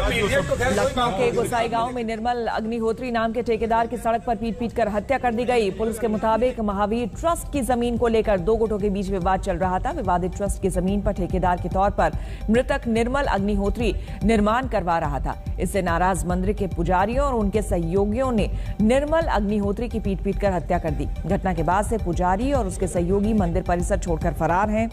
लखनऊ के गोसाई गांव में निर्मल अग्निहोत्री नाम के ठेकेदार की सड़क पर पीट कर हत्या कर दी गई। पुलिस के मुताबिक महावीर ट्रस्ट की जमीन को लेकर दो गुटों के बीच विवाद चल रहा था। विवादित ट्रस्ट की जमीन पर ठेकेदार के तौर पर मृतक निर्मल अग्निहोत्री निर्माण करवा रहा था। इससे नाराज मंदिर के पुजारियों और उनके सहयोगियों ने निर्मल अग्निहोत्री की पीट कर हत्या कर दी। घटना के बाद से पुजारी और उसके सहयोगी मंदिर परिसर छोड़कर फरार हैं।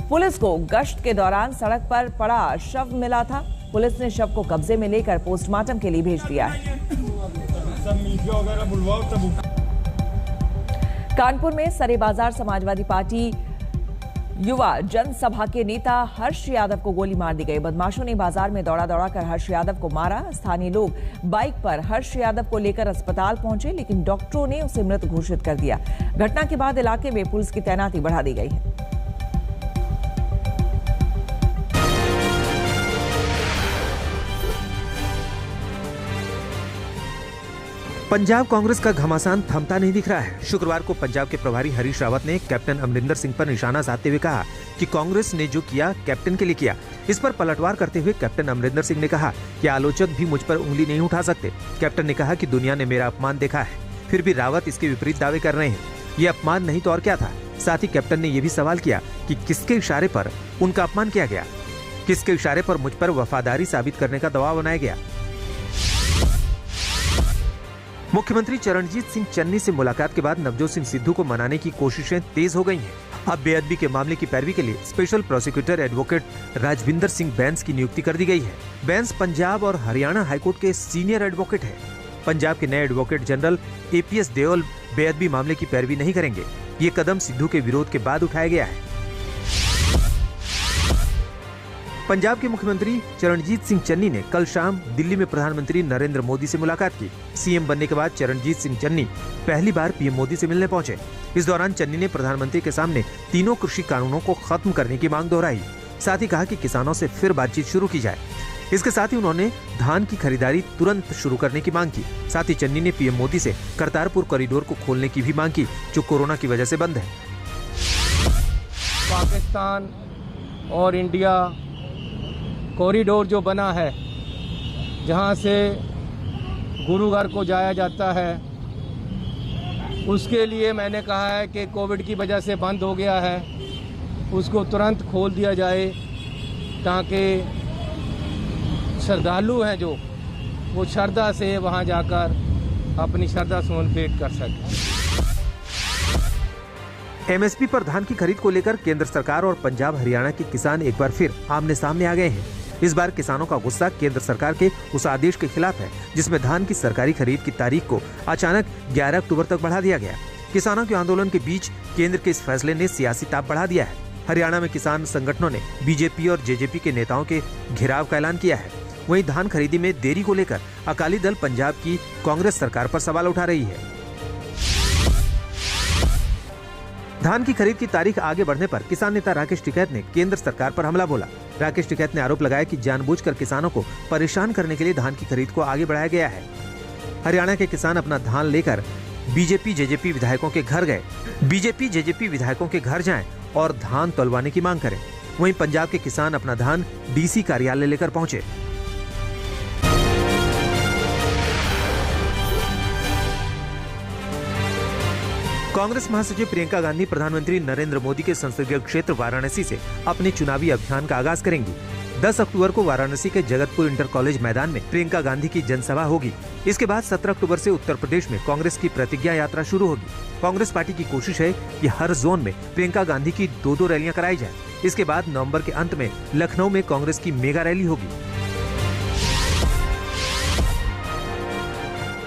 पुलिस को गश्त के दौरान सड़क पर पड़ा शव मिला था। पुलिस ने शव को कब्जे में लेकर पोस्टमार्टम के लिए भेज दिया है। कानपुर में सरे बाजार समाजवादी पार्टी युवा जनसभा के नेता हर्ष यादव को गोली मार दी गई। बदमाशों ने बाजार में दौड़ा कर हर्ष यादव को मारा। स्थानीय लोग बाइक पर हर्ष यादव को लेकर अस्पताल पहुंचे, लेकिन डॉक्टरों ने उसे मृत घोषित कर दिया। घटना के बाद इलाके में पुलिस की तैनाती बढ़ा दी गई है। पंजाब कांग्रेस का घमासान थमता नहीं दिख रहा है। शुक्रवार को पंजाब के प्रभारी हरीश रावत ने कैप्टन अमरिंदर सिंह पर निशाना साधते हुए कहा कि कांग्रेस ने जो किया कैप्टन के लिए किया। इस पर पलटवार करते हुए कैप्टन अमरिंदर सिंह ने कहा कि आलोचक भी मुझ पर उंगली नहीं उठा सकते। कैप्टन ने कहा कि दुनिया ने मेरा अपमान देखा है, फिर भी रावत इसके विपरीत दावे कर रहे हैं। ये अपमान नहीं तो और क्या था। साथ ही कैप्टन ने यह भी सवाल किया कि किसके इशारे पर उनका अपमान किया गया, किसके इशारे पर मुझ पर वफादारी साबित करने का दबाव बनाया गया। मुख्यमंत्री चरणजीत सिंह चन्नी से मुलाकात के बाद नवजोत सिंह सिद्धू को मनाने की कोशिशें तेज हो गई हैं। अब बेअदबी के मामले की पैरवी के लिए special prosecutor advocate Rajwinder Singh Bains की नियुक्ति कर दी गई है। बैंस पंजाब और हरियाणा हाईकोर्ट के सीनियर एडवोकेट है। पंजाब के नए एडवोकेट जनरल APS देओल बेअदबी मामले की पैरवी नहीं करेंगे। ये कदम सिद्धू के विरोध के बाद उठाया गया है। पंजाब के मुख्यमंत्री चरणजीत सिंह चन्नी ने कल शाम दिल्ली में प्रधानमंत्री नरेंद्र मोदी से मुलाकात की। सीएम बनने के बाद चरणजीत सिंह चन्नी पहली बार पीएम मोदी से मिलने पहुंचे। इस दौरान चन्नी ने प्रधानमंत्री के सामने तीनों कृषि कानूनों को खत्म करने की मांग दोहराई। साथ ही कहा कि किसानों से फिर बातचीत शुरू की जाए। इसके साथ ही उन्होंने धान की खरीदारी तुरंत शुरू करने की मांग की। साथ ही चन्नी ने पीएम मोदी से करतारपुर कॉरिडोर को खोलने की भी मांग की, जो कोरोना की वजह से बंद है। पाकिस्तान और इंडिया कॉरिडोर जो बना है, जहां से गुरुद्वार को जाया जाता है, उसके लिए मैंने कहा है कि कोविड की वजह से बंद हो गया है, उसको तुरंत खोल दिया जाए ताकि श्रद्धालु हैं जो वो श्रद्धा से वहां जाकर अपनी श्रद्धा सुमन भेंट कर सकें। MSP पर धान की खरीद को लेकर केंद्र सरकार और पंजाब हरियाणा के किसान एक बार फिर आमने सामने आ गए हैं। इस बार किसानों का गुस्सा केंद्र सरकार के उस आदेश के खिलाफ है, जिसमें धान की सरकारी खरीद की तारीख को अचानक 11 अक्टूबर तक बढ़ा दिया गया। किसानों के आंदोलन के बीच केंद्र के इस फैसले ने सियासी ताप बढ़ा दिया है। हरियाणा में किसान संगठनों ने बीजेपी और JJP के नेताओं के घेराव का ऐलान किया है। वहीं धान खरीदी में देरी को लेकर अकाली दल पंजाब की कांग्रेस सरकार पर सवाल उठा रही है। धान की खरीद की तारीख आगे बढ़ने पर किसान नेता राकेश टिकैत ने केंद्र सरकार पर हमला बोला। राकेश टिकैत ने आरोप लगाया कि जानबूझकर किसानों को परेशान करने के लिए धान की खरीद को आगे बढ़ाया गया है। हरियाणा के किसान अपना धान लेकर बीजेपी JJP विधायकों के घर गए। बीजेपी JJP विधायकों के घर जाएं और धान तौलवाने की मांग करें। वहीं पंजाब के किसान अपना धान DC कार्यालय लेकर पहुंचे। कांग्रेस महासचिव प्रियंका गांधी प्रधानमंत्री नरेंद्र मोदी के संसदीय क्षेत्र वाराणसी से अपने चुनावी अभियान का आगाज करेंगी। 10 अक्टूबर को वाराणसी के जगतपुर इंटर कॉलेज मैदान में प्रियंका गांधी की जनसभा होगी। इसके बाद 17 अक्टूबर से उत्तर प्रदेश में कांग्रेस की प्रतिज्ञा यात्रा शुरू होगी। कांग्रेस पार्टी की कोशिश है कि हर जोन में प्रियंका गांधी की 2-2 रैलियां कराई जाए। इसके बाद नवंबर के अंत में लखनऊ में कांग्रेस की मेगा रैली होगी।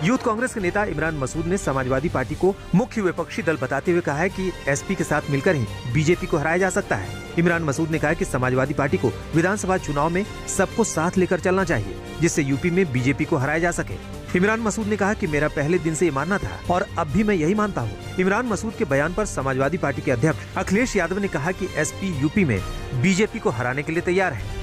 यूथ कांग्रेस के नेता इमरान मसूद ने समाजवादी पार्टी को मुख्य विपक्षी दल बताते हुए कहा है कि SP के साथ मिलकर ही बीजेपी को हराया जा सकता है। इमरान मसूद ने कहा कि समाजवादी पार्टी को विधानसभा चुनाव में सबको साथ लेकर चलना चाहिए, जिससे यूपी में बीजेपी को हराया जा सके। इमरान मसूद ने कहा कि मेरा पहले दिन से ये मानना था और अब भी मैं यही मानता हूँ। इमरान मसूद के बयान पर समाजवादी पार्टी के अध्यक्ष अखिलेश यादव ने कहा कि SP यूपी में बीजेपी को हराने के लिए तैयार है।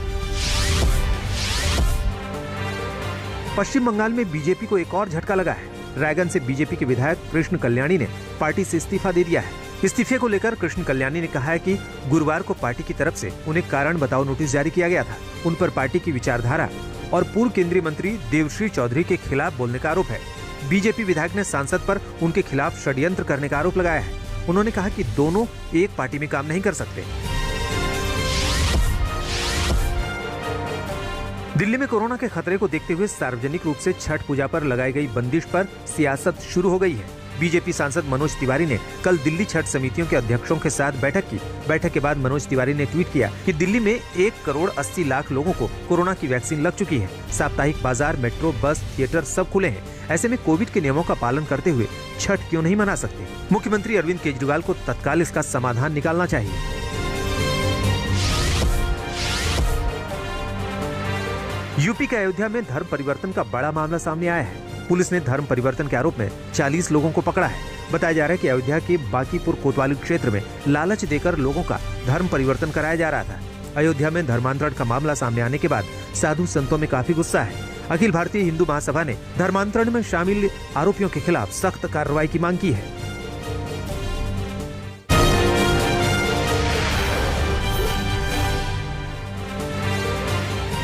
पश्चिम बंगाल में बीजेपी को एक और झटका लगा है। रायगंज से बीजेपी के विधायक कृष्ण कल्याणी ने पार्टी से इस्तीफा दे दिया है। इस्तीफे को लेकर कृष्ण कल्याणी ने कहा है कि गुरुवार को पार्टी की तरफ से उन्हें कारण बताओ नोटिस जारी किया गया था। उन पर पार्टी की विचारधारा और पूर्व केंद्रीय मंत्री देवश्री चौधरी के खिलाफ बोलने का आरोप है। बीजेपी विधायक ने सांसद पर उनके खिलाफ षड्यंत्र करने का आरोप लगाया है। उन्होंने कहा कि दोनों एक पार्टी में काम नहीं कर सकते। दिल्ली में कोरोना के खतरे को देखते हुए सार्वजनिक रूप से छठ पूजा पर लगाई गई बंदिश पर सियासत शुरू हो गई है। बीजेपी सांसद मनोज तिवारी ने कल दिल्ली छठ समितियों के अध्यक्षों के साथ बैठक की। बैठक के बाद मनोज तिवारी ने ट्वीट किया कि दिल्ली में 1,80,00,000 लोगों को कोरोना की वैक्सीन लग चुकी है। साप्ताहिक बाजार, मेट्रो, बस, थिएटर सब खुले हैं। ऐसे में कोविड के नियमों का पालन करते हुए छठ क्यों नहीं मना सकते? मुख्यमंत्री अरविंद केजरीवाल को तत्काल इसका समाधान निकालना चाहिए। यूपी के अयोध्या में धर्म परिवर्तन का बड़ा मामला सामने आया है। पुलिस ने धर्म परिवर्तन के आरोप में 40 लोगों को पकड़ा है। बताया जा रहा है कि अयोध्या के बांकीपुर कोतवाली क्षेत्र में लालच देकर लोगों का धर्म परिवर्तन कराया जा रहा था। अयोध्या में धर्मांतरण का मामला सामने आने के बाद साधु संतों में काफी गुस्सा है। अखिल भारतीय हिंदू महासभा ने धर्मांतरण में शामिल आरोपियों के खिलाफ सख्त कार्रवाई की मांग की है।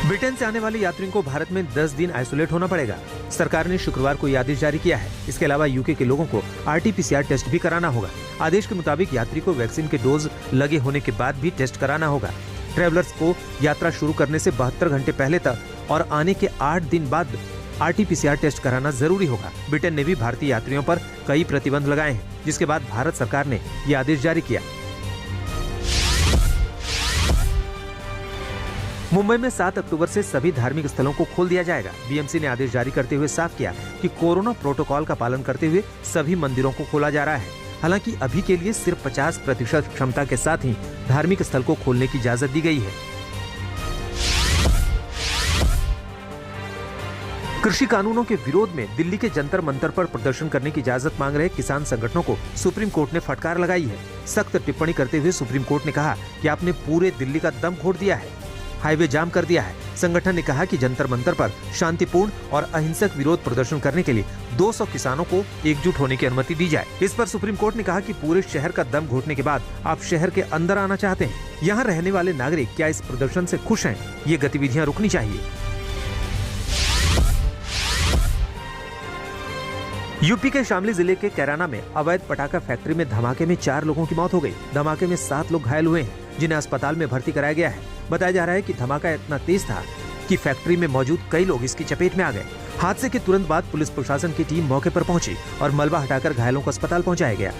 ब्रिटेन से आने वाले यात्रियों को भारत में 10 दिन आइसोलेट होना पड़ेगा। सरकार ने शुक्रवार को यह आदेश जारी किया है। इसके अलावा यूके के लोगों को RT-PCR टेस्ट भी कराना होगा। आदेश के मुताबिक यात्री को वैक्सीन के डोज लगे होने के बाद भी टेस्ट कराना होगा। ट्रैवलर्स को यात्रा शुरू करने से 72 घंटे पहले तक और आने के 8 दिन बाद RT-PCR टेस्ट कराना जरूरी होगा। ब्रिटेन ने भी भारतीय यात्रियों पर कई प्रतिबंध लगाए हैं, जिसके बाद भारत सरकार ने यह आदेश जारी किया। मुंबई में 7 अक्टूबर से सभी धार्मिक स्थलों को खोल दिया जाएगा। बीएमसी ने आदेश जारी करते हुए साफ किया कि कोरोना प्रोटोकॉल का पालन करते हुए सभी मंदिरों को खोला जा रहा है। हालांकि अभी के लिए सिर्फ 50% क्षमता के साथ ही धार्मिक स्थल को खोलने की इजाजत दी गई है। कृषि कानूनों के विरोध में दिल्ली के जंतर मंतर पर प्रदर्शन करने की इजाजत मांग रहे किसान संगठनों को सुप्रीम कोर्ट ने फटकार लगाई है। सख्त टिप्पणी करते हुए सुप्रीम कोर्ट ने कहा कि आपने पूरे दिल्ली का दम घोट दिया है, हाईवे जाम कर दिया है। संगठन ने कहा कि जंतर मंतर पर शांतिपूर्ण और अहिंसक विरोध प्रदर्शन करने के लिए 200 किसानों को एकजुट होने की अनुमति दी जाए। इस पर सुप्रीम कोर्ट ने कहा कि पूरे शहर का दम घोटने के बाद आप शहर के अंदर आना चाहते हैं। यहाँ रहने वाले नागरिक क्या इस प्रदर्शन से खुश हैं? ये गतिविधियाँ रुकनी चाहिए। यूपी के शामली जिले के कैराना में अवैध पटाखा फैक्ट्री में धमाके में 4 लोगों की मौत हो गई। धमाके में 7 लोग घायल हुए हैं, जिन्हें अस्पताल में भर्ती कराया गया है। बताया जा रहा है कि धमाका इतना तेज था कि फैक्ट्री में मौजूद कई लोग इसकी चपेट में आ गए। हादसे के तुरंत बाद पुलिस प्रशासन की टीम मौके पर पहुंची और मलबा हटाकर घायलों को अस्पताल पहुंचाया गया।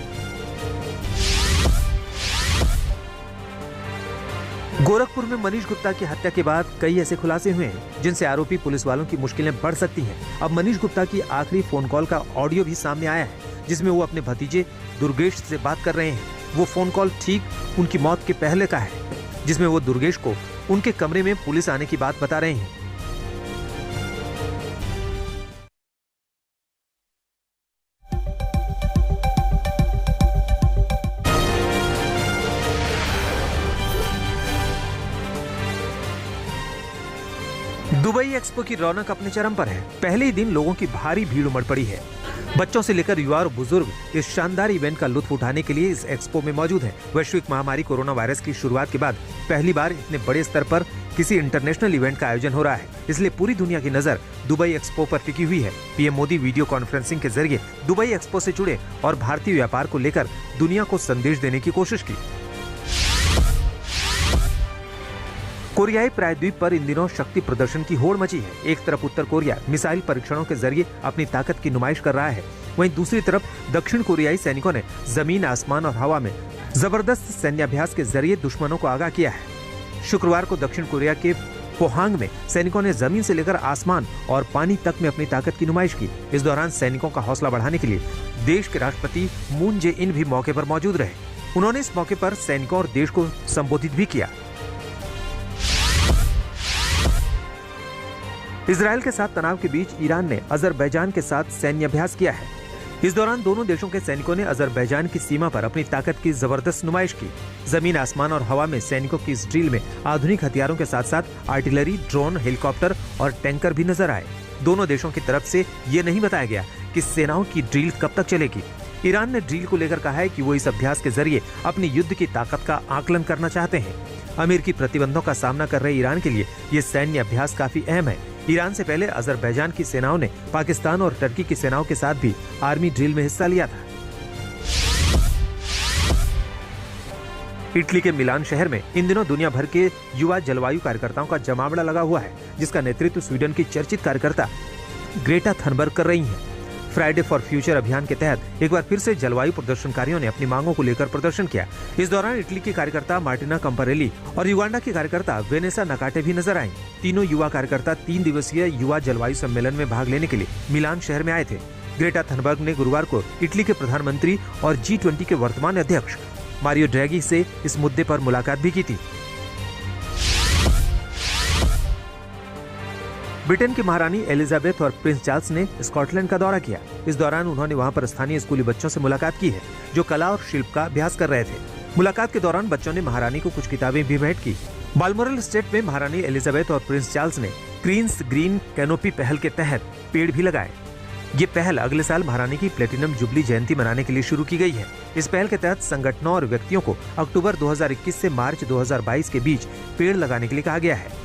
गोरखपुर में मनीष गुप्ता की हत्या के बाद कई ऐसे खुलासे हुए हैं जिनसे आरोपी पुलिस वालों की मुश्किलें बढ़ सकती हैं। अब मनीष गुप्ता की आखिरी फोन कॉल का ऑडियो भी सामने आया है, जिसमें वो अपने भतीजे दुर्गेश से बात कर रहे हैं। वो फोन कॉल ठीक उनकी मौत के पहले का है, जिसमें वो दुर्गेश को उनके कमरे में पुलिस आने की बात बता रहे हैं। दुबई एक्सपो की रौनक अपने चरम पर है। पहले ही दिन लोगों की भारी भीड़ उमड़ पड़ी है। बच्चों से लेकर युवा और बुजुर्ग इस शानदार इवेंट का लुत्फ उठाने के लिए इस एक्सपो में मौजूद हैं। वैश्विक महामारी कोरोना वायरस की शुरुआत के बाद पहली बार इतने बड़े स्तर पर किसी इंटरनेशनल इवेंट का आयोजन हो रहा है, इसलिए पूरी दुनिया की नजर दुबई एक्सपो पर टिकी हुई है। पीएम मोदी वीडियो कॉन्फ्रेंसिंग के जरिए दुबई एक्सपो से जुड़े और भारतीय व्यापार को लेकर दुनिया को संदेश देने की कोशिश की। कोरियाई प्रायद्वीप पर इन दिनों शक्ति प्रदर्शन की होड़ मची है। एक तरफ उत्तर कोरिया मिसाइल परीक्षणों के जरिए अपनी ताकत की नुमाइश कर रहा है, वहीं दूसरी तरफ दक्षिण कोरियाई सैनिकों ने जमीन, आसमान और हवा में जबरदस्त सैन्याभ्यास के जरिए दुश्मनों को आगाह किया है। शुक्रवार को दक्षिण कोरिया के पोहांग में सैनिकों ने जमीन से लेकर आसमान और पानी तक में अपनी ताकत की नुमाइश की। इस दौरान सैनिकों का हौसला बढ़ाने के लिए देश के राष्ट्रपति मून जे इन भी मौके पर मौजूद रहे। उन्होंने इस मौके पर सैनिकों और देश को संबोधित भी किया। इजरायल के साथ तनाव के बीच ईरान ने अजरबैजान के साथ सैन्य अभ्यास किया है। इस दौरान दोनों देशों के सैनिकों ने अजरबैजान की सीमा पर अपनी ताकत की जबरदस्त नुमाइश की। जमीन, आसमान और हवा में सैनिकों की इस ड्रिल में आधुनिक हथियारों के साथ साथ आर्टिलरी, ड्रोन, हेलीकॉप्टर और टैंकर भी नजर आए। दोनों देशों की तरफ से ये नहीं बताया गया कि सेनाओं की ड्रिल कब तक चलेगी। ईरान ने ड्रिल को लेकर कहा है कि वो इस अभ्यास के जरिए अपनी युद्ध की ताकत का आकलन करना चाहते हैं। अमेरिकी प्रतिबंधों का सामना कर रहे ईरान के लिए ये सैन्य अभ्यास काफी अहम है। ईरान से पहले अजरबैजान की सेनाओं ने पाकिस्तान और टर्की की सेनाओं के साथ भी आर्मी ड्रिल में हिस्सा लिया था। इटली के मिलान शहर में इन दिनों दुनिया भर के युवा जलवायु कार्यकर्ताओं का जमावड़ा लगा हुआ है, जिसका नेतृत्व स्वीडन की चर्चित कार्यकर्ता ग्रेटा थनबर्ग कर रही हैं। फ्राइडे फॉर फ्यूचर अभियान के तहत एक बार फिर से जलवायु प्रदर्शनकारियों ने अपनी मांगों को लेकर प्रदर्शन किया। इस दौरान इटली की कार्यकर्ता मार्टिना कंपारेली और युगांडा की कार्यकर्ता वेनेसा नकाटे भी नजर आईं। तीनों युवा कार्यकर्ता 3 दिवसीय युवा जलवायु सम्मेलन में भाग लेने के लिए मिलान शहर में आए थे। ग्रेटा थनबर्ग ने गुरुवार को इटली के प्रधानमंत्री और G20 के वर्तमान अध्यक्ष मारियो ड्रैगी से इस मुद्दे पर मुलाकात भी की थी। ब्रिटेन की महारानी एलिजाबेथ और प्रिंस चार्ल्स ने स्कॉटलैंड का दौरा किया। इस दौरान उन्होंने वहां पर स्थानीय स्कूली बच्चों से मुलाकात की है, जो कला और शिल्प का अभ्यास कर रहे थे। मुलाकात के दौरान बच्चों ने महारानी को कुछ किताबें भी भेंट की। बाल्मोरल स्टेट में महारानी एलिजाबेथ और प्रिंस चार्ल्स ने क्वींस ग्रीन कैनोपी पहल के तहत पेड़ भी लगाए। ये पहल अगले साल महारानी की प्लेटिनम जुबली जयंती मनाने के लिए शुरू की गई है। इस पहल के तहत संगठनों और व्यक्तियों को अक्टूबर 2021 से मार्च 2022 के बीच पेड़ लगाने के लिए कहा गया है।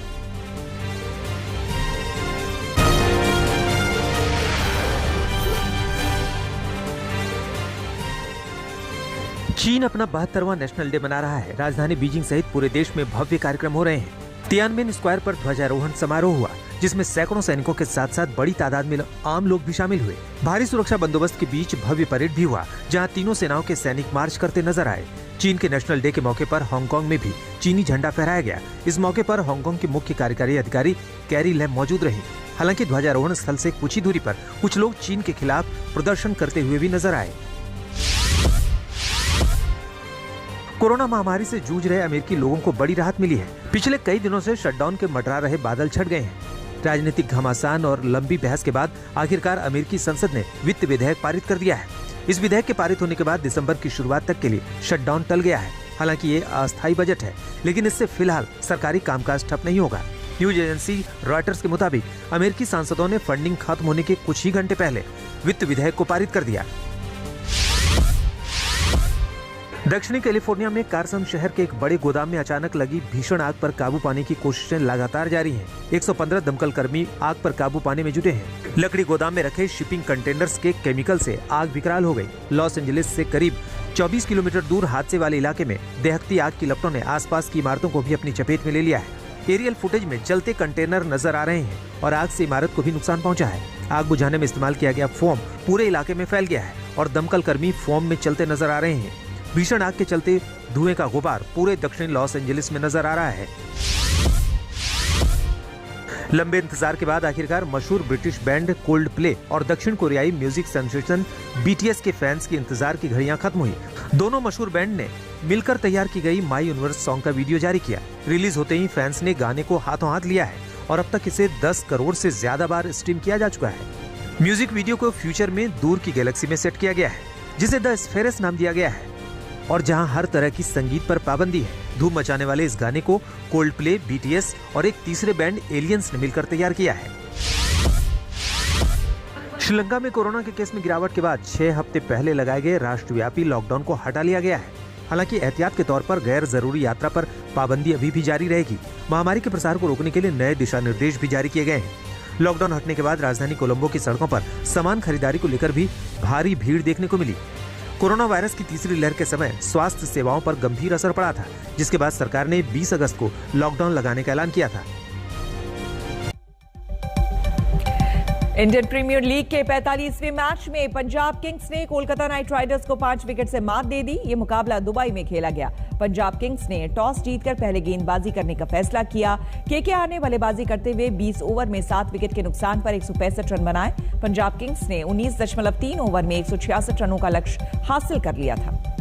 चीन अपना 72वां नेशनल डे मना रहा है। राजधानी बीजिंग सहित पूरे देश में भव्य कार्यक्रम हो रहे हैं। तियानमेन स्क्वायर पर ध्वजारोहण समारोह हुआ, जिसमें सैकड़ों सैनिकों के साथ साथ बड़ी तादाद में आम लोग भी शामिल हुए। भारी सुरक्षा बंदोबस्त के बीच भव्य परेड भी हुआ, जहां तीनों सेनाओं के सैनिक मार्च करते नजर आए। चीन के नेशनल डे के मौके पर हांगकांग में भी चीनी झंडा फहराया गया। इस मौके पर हांगकांग की मुख्य कार्यकारी अधिकारी कैरी लैम मौजूद रही। हालांकि ध्वजारोहण स्थल से कुछ ही दूरी पर कुछ लोग चीन के खिलाफ प्रदर्शन करते हुए भी नजर आए। कोरोना महामारी से जूझ रहे अमेरिकी लोगों को बड़ी राहत मिली है। पिछले कई दिनों से शटडाउन के मंडरा रहे बादल छट गए हैं। राजनीतिक घमासान और लंबी बहस के बाद आखिरकार अमेरिकी संसद ने वित्त विधेयक पारित कर दिया है। इस विधेयक के पारित होने के बाद दिसंबर की शुरुआत तक के लिए शटडाउन टल गया है। हालांकि ये अस्थायी बजट है, लेकिन इससे फिलहाल सरकारी कामकाज ठप नहीं होगा। न्यूज एजेंसी रॉयटर्स के मुताबिक अमेरिकी सांसदों ने फंडिंग खत्म होने के कुछ ही घंटे पहले वित्त विधेयक को पारित कर दिया। दक्षिणी कैलिफोर्निया में कार्सन शहर के एक बड़े गोदाम में अचानक लगी भीषण आग पर काबू पाने की कोशिशें लगातार जारी हैं। 115 दमकल कर्मी आग पर काबू पाने में जुटे हैं। लकड़ी गोदाम में रखे शिपिंग कंटेनर्स के केमिकल से आग विकराल हो गई। लॉस एंजलिस से करीब 24 किलोमीटर दूर हादसे वाले इलाके में दहकती आग की लपटों ने आसपास की इमारतों को भी अपनी चपेट में ले लिया है। एरियल फुटेज में जलते कंटेनर नजर आ रहे हैं और आग से इमारत को भी नुकसान पहुंचा है। आग बुझाने में इस्तेमाल किया गया फोम पूरे इलाके में फैल गया है और दमकल कर्मी फोम में चलते नजर आ रहे हैं। भीषण आग के चलते धुएं का गुबार पूरे दक्षिणी लॉस एंजलिस में नजर आ रहा है। लंबे इंतजार के बाद आखिरकार मशहूर ब्रिटिश बैंड कोल्ड प्ले और दक्षिण कोरियाई म्यूजिक सेंसेशन BTS के फैंस की इंतजार की घड़ियां खत्म हुई। दोनों मशहूर बैंड ने मिलकर तैयार की गई माई यूनिवर्स सॉन्ग का वीडियो जारी किया। रिलीज होते ही फैंस ने गाने को हाथों हाथ लिया है और अब तक इसे 10 करोड़ से ज्यादा बार स्ट्रीम किया जा चुका है। म्यूजिक वीडियो को फ्यूचर में दूर की गैलेक्सी में सेट किया गया है, जिसे द स्फेयर्स नाम दिया गया है और जहां हर तरह की संगीत पर पाबंदी है। धूम मचाने वाले इस गाने को कोल्ड प्ले, BTS और एक तीसरे बैंड एलियंस ने मिलकर तैयार किया है। श्रीलंका में कोरोना के केस में गिरावट के बाद 6 हफ्ते पहले लगाए गए राष्ट्रव्यापी लॉकडाउन को हटा लिया गया है। हालांकि एहतियात के तौर पर गैर जरूरी यात्रा पर पाबंदी अभी भी जारी रहेगी। महामारी के प्रसार को रोकने के लिए नए दिशा निर्देश भी जारी किए गए हैं। लॉकडाउन हटने के बाद राजधानी कोलंबो की सड़कों पर सामान खरीदारी को लेकर भी भारी भीड़ देखने को मिली। कोरोना वायरस की तीसरी लहर के समय स्वास्थ्य सेवाओं पर गंभीर असर पड़ा था, जिसके बाद सरकार ने 20 अगस्त को लॉकडाउन लगाने का ऐलान किया था। इंडियन प्रीमियर लीग के 45वें मैच में पंजाब किंग्स ने कोलकाता नाइट राइडर्स को 5 विकेट से मात दे दी। ये मुकाबला दुबई में खेला गया। पंजाब किंग्स ने टॉस जीतकर पहले गेंदबाजी करने का फैसला किया। केकेआर ने बल्लेबाजी करते हुए 20 ओवर में 7 विकेट के नुकसान पर 165 रन बनाए। पंजाब किंग्स ने 19.3 ओवर में 166 रनों का लक्ष्य हासिल कर लिया था।